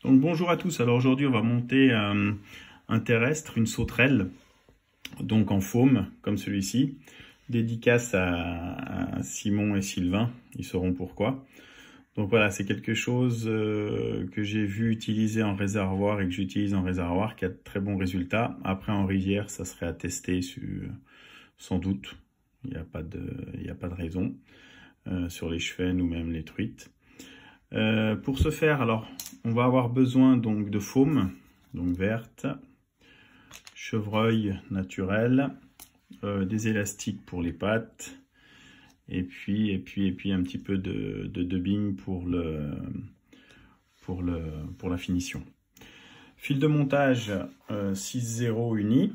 Donc bonjour à tous, alors aujourd'hui on va monter un terrestre, une sauterelle, donc en faume comme celui-ci. Dédicace à Simon et Sylvain, ils sauront pourquoi. Donc voilà, c'est quelque chose que j'ai vu utiliser en réservoir et que j'utilise en réservoir qui a de très bons résultats. Après en rivière, ça serait à tester sans doute, il n'y a pas de raison, sur les chevesnes ou même les truites. Pour ce faire, alors, on va avoir besoin donc de faume, donc verte, chevreuil naturel, des élastiques pour les pattes, et puis un petit peu de dubbing pour la finition. Fil de montage 6-0 uni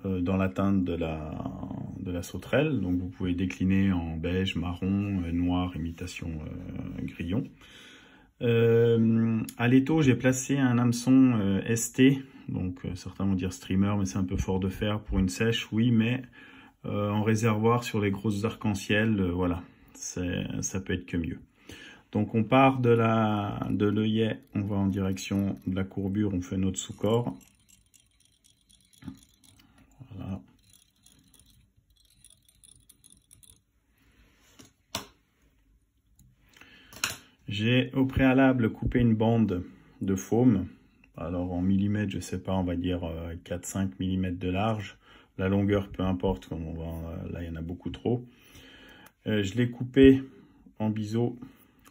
dans la teinte de la sauterelle, donc vous pouvez décliner en beige, marron, noir, imitation grillon. À l'étau, j'ai placé un hameçon ST, donc certains vont dire streamer, mais c'est un peu fort de fer pour une sèche, oui, mais en réservoir sur les grosses arcs-en-ciel, voilà, ça peut être que mieux. Donc on part de l'œillet, on va en direction de la courbure, on fait notre sous-corps. Voilà. J'ai au préalable coupé une bande de faume. Alors en millimètres, je sais pas, on va dire 4-5 mm de large. La longueur, peu importe, comme là il y en a beaucoup trop. Je l'ai coupé en biseau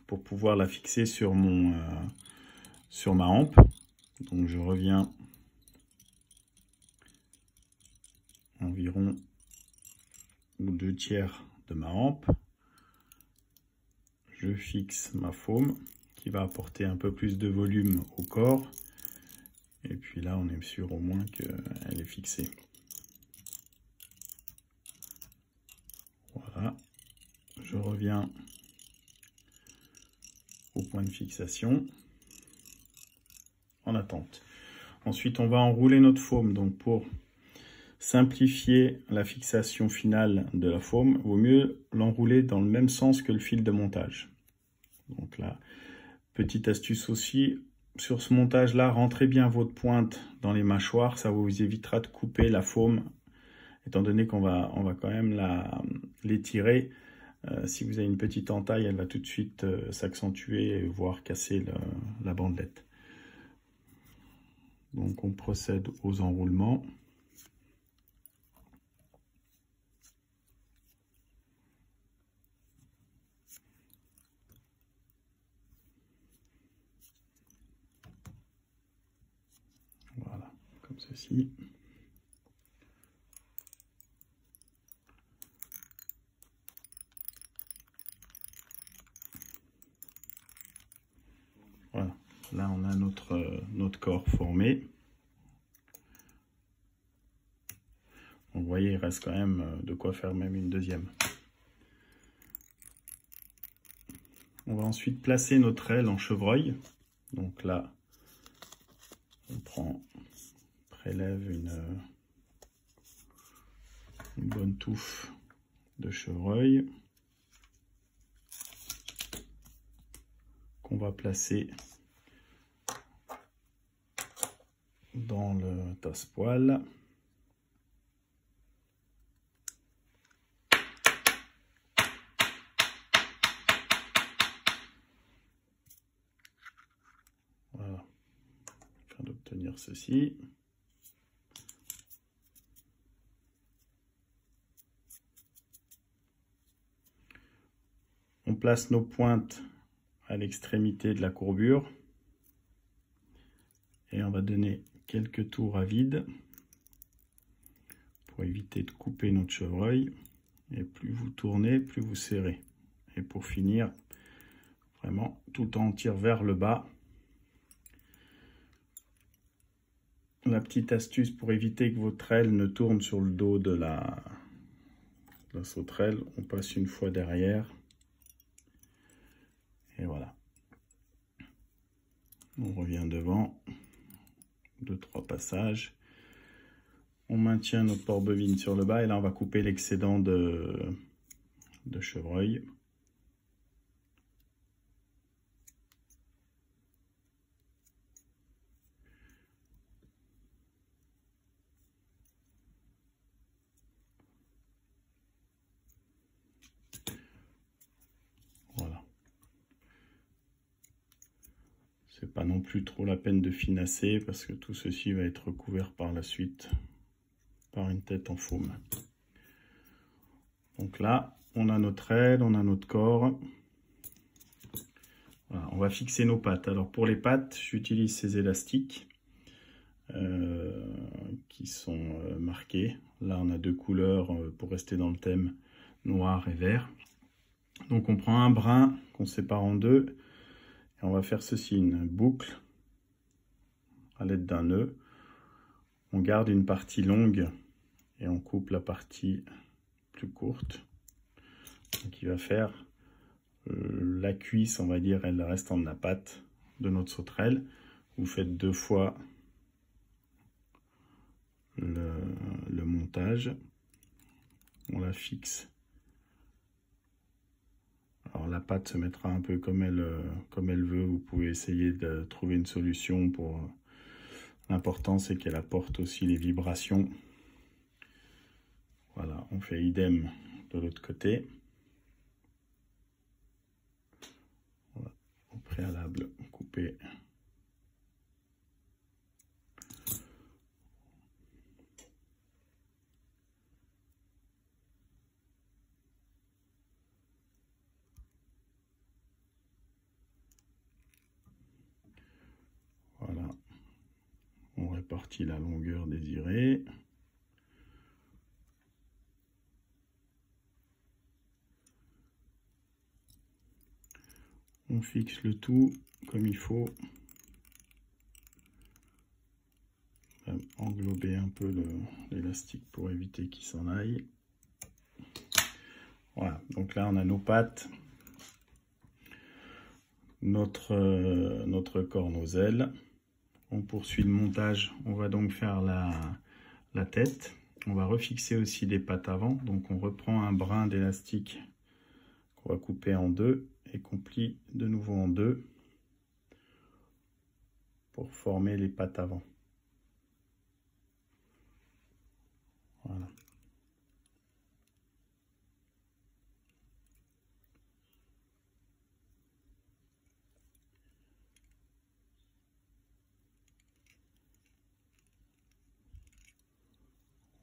pour pouvoir la fixer sur ma hampe. Donc je reviens environ aux 2/3 de ma hampe. Je fixe ma faume qui va apporter un peu plus de volume au corps. Et puis là, on est sûr au moins qu'elle est fixée. Voilà. Je reviens au point de fixation en attente. Ensuite, on va enrouler notre faume. Donc pour simplifier la fixation finale de la faume, il vaut mieux l'enrouler dans le même sens que le fil de montage. Donc là, petite astuce aussi, sur ce montage-là, rentrez bien votre pointe dans les mâchoires, ça vous évitera de couper la faume, étant donné qu'on va quand même l'étirer. Si vous avez une petite entaille, elle va tout de suite s'accentuer, voire casser la bandelette. Donc on procède aux enroulements. Voilà, comme ceci. Voilà, là on a notre corps formé. Donc, vous voyez, il reste quand même de quoi faire même une deuxième. On va ensuite placer notre aile en chevreuil. Donc là, on prélève une bonne touffe de chevreuil qu'on va placer dans le tasse-poêle. Voilà, afin d'obtenir ceci. On place nos pointes à l'extrémité de la courbure et on va donner quelques tours à vide pour éviter de couper notre chevreuil. Et plus vous tournez, plus vous serrez. Et pour finir, vraiment, tout en tire vers le bas. La petite astuce pour éviter que votre aile ne tourne sur le dos de la sauterelle, on passe une fois derrière. Et voilà. On revient devant. 2-3 passages. On maintient notre port-bobine sur le bas et là on va couper l'excédent de chevreuil. C'est pas non plus trop la peine de finasser parce que tout ceci va être recouvert par la suite par une tête en faume. Donc là, on a notre aile, on a notre corps. Voilà, on va fixer nos pattes. Alors pour les pattes, j'utilise ces élastiques qui sont marqués. Là, on a deux couleurs pour rester dans le thème, noir et vert. Donc on prend un brin qu'on sépare en deux et on va faire ceci, une boucle à l'aide d'un nœud. On garde une partie longue et on coupe la partie plus courte. Donc il va faire la cuisse, on va dire, elle reste en la patte de notre sauterelle. Vous faites 2 fois le montage. On la fixe. Alors la patte se mettra un peu comme elle veut. Vous pouvez essayer de trouver une solution pour... L'important c'est qu'elle apporte aussi les vibrations. Voilà, on fait idem de l'autre côté. Voilà, au préalable, couper. Voilà, on répartit la longueur désirée. On fixe le tout comme il faut. Englober un peu l'élastique pour éviter qu'il s'en aille. Voilà, donc là on a nos pattes, notre corps, nos ailes. On poursuit le montage, on va donc faire la tête. On va refixer aussi les pattes avant, donc on reprend un brin d'élastique qu'on va couper en deux et qu'on plie de nouveau en deux pour former les pattes avant. Voilà.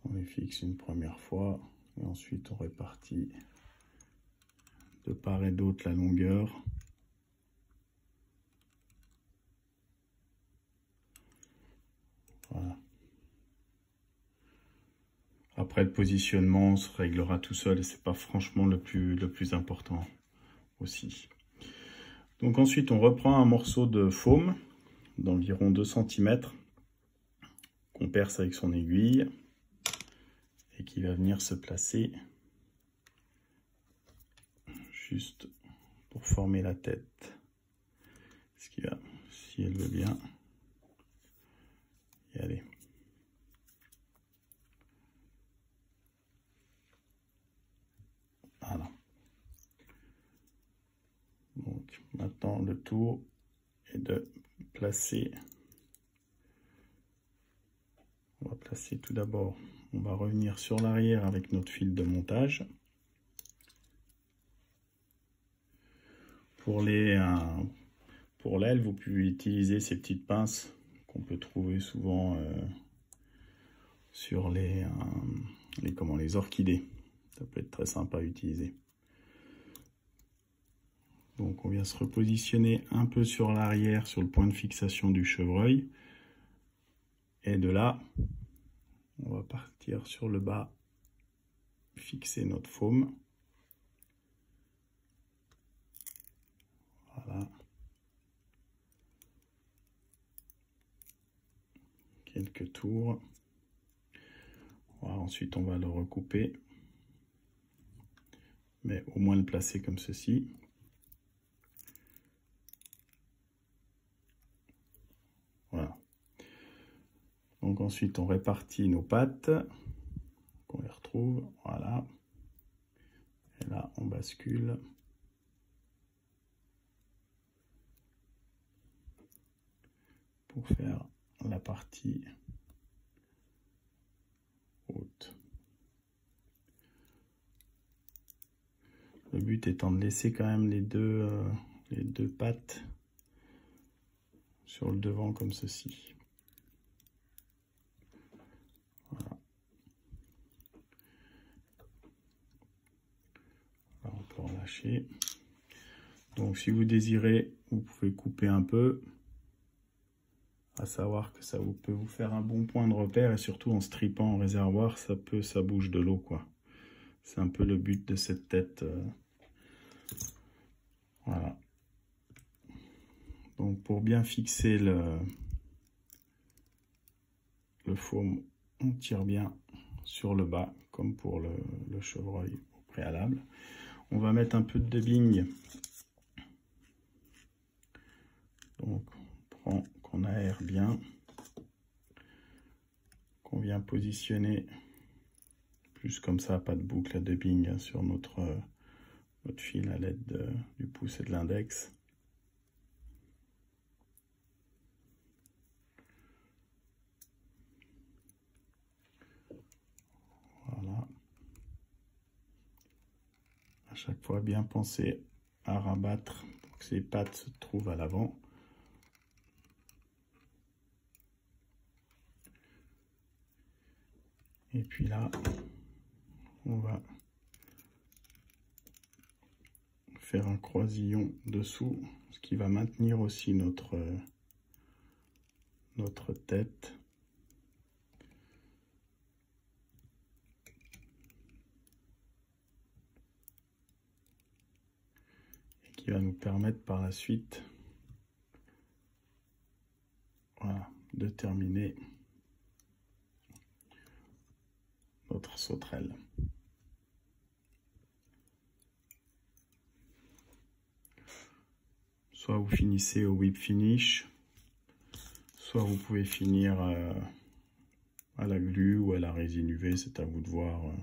On les fixe une première fois et ensuite on répartit de part et d'autre la longueur. Voilà. Après le positionnement se réglera tout seul et c'est pas franchement le plus important aussi. Donc ensuite on reprend un morceau de faume d'environ 2 cm qu'on perce avec son aiguille et qui va venir se placer juste pour former la tête. Ce qui va, si elle veut bien, y aller. Voilà. Donc maintenant le tour est de placer. On va placer tout d'abord, on va revenir sur l'arrière avec notre fil de montage. Pour l'aile, vous pouvez utiliser ces petites pinces qu'on peut trouver souvent sur les orchidées. Ça peut être très sympa à utiliser. Donc on vient se repositionner un peu sur l'arrière, sur le point de fixation du chevreuil. Et de là, on va partir sur le bas, fixer notre faume. Voilà. Quelques tours. Voilà, ensuite on va le recouper. Mais au moins le placer comme ceci. Voilà. Donc ensuite on répartit nos pattes, qu'on les retrouve, voilà. Et là on bascule. Pour faire la partie haute. Le but étant de laisser quand même les deux pattes sur le devant comme ceci. Voilà. Là, on peut relâcher. Donc si vous désirez, vous pouvez couper un peu. À savoir que ça peut vous faire un bon point de repère, et surtout en strippant en réservoir, ça bouge de l'eau, quoi. C'est un peu le but de cette tête. Voilà. Donc pour bien fixer le faume, on tire bien sur le bas, comme pour le chevreuil au préalable. On va mettre un peu de dubbing. Donc on prend, qu'on aère bien, qu'on vient positionner plus comme ça, pas de boucle à dubbing hein, sur notre fil à l'aide du pouce et de l'index. Voilà. À chaque fois, bien penser à rabattre pour que ces pattes se trouvent à l'avant. Et puis là, on va faire un croisillon dessous, ce qui va maintenir aussi notre tête. Et qui va nous permettre par la suite, voilà, de terminer notre sauterelle. Soit vous finissez au whip finish, soit vous pouvez finir à la glu ou à la résine UV, c'est à vous de voir.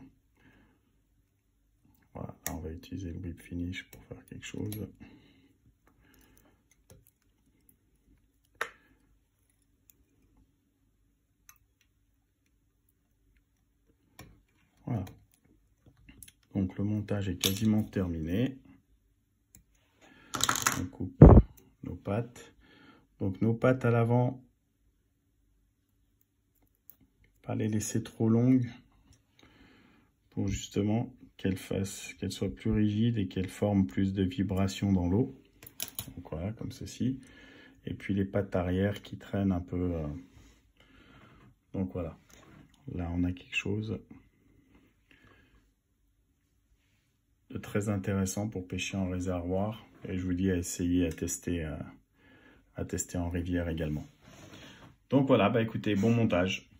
Voilà, là on va utiliser le whip finish pour faire quelque chose. Voilà. Donc le montage est quasiment terminé. On coupe nos pattes. Donc nos pattes à l'avant, pas les laisser trop longues pour justement qu'elles soient plus rigides et qu'elles forment plus de vibrations dans l'eau. Donc voilà, comme ceci. Et puis les pattes arrière qui traînent un peu. Donc voilà, là on a quelque chose de très intéressant pour pêcher en réservoir. Et je vous dis à essayer, à tester en rivière également. Donc voilà, bah écoutez, bon montage.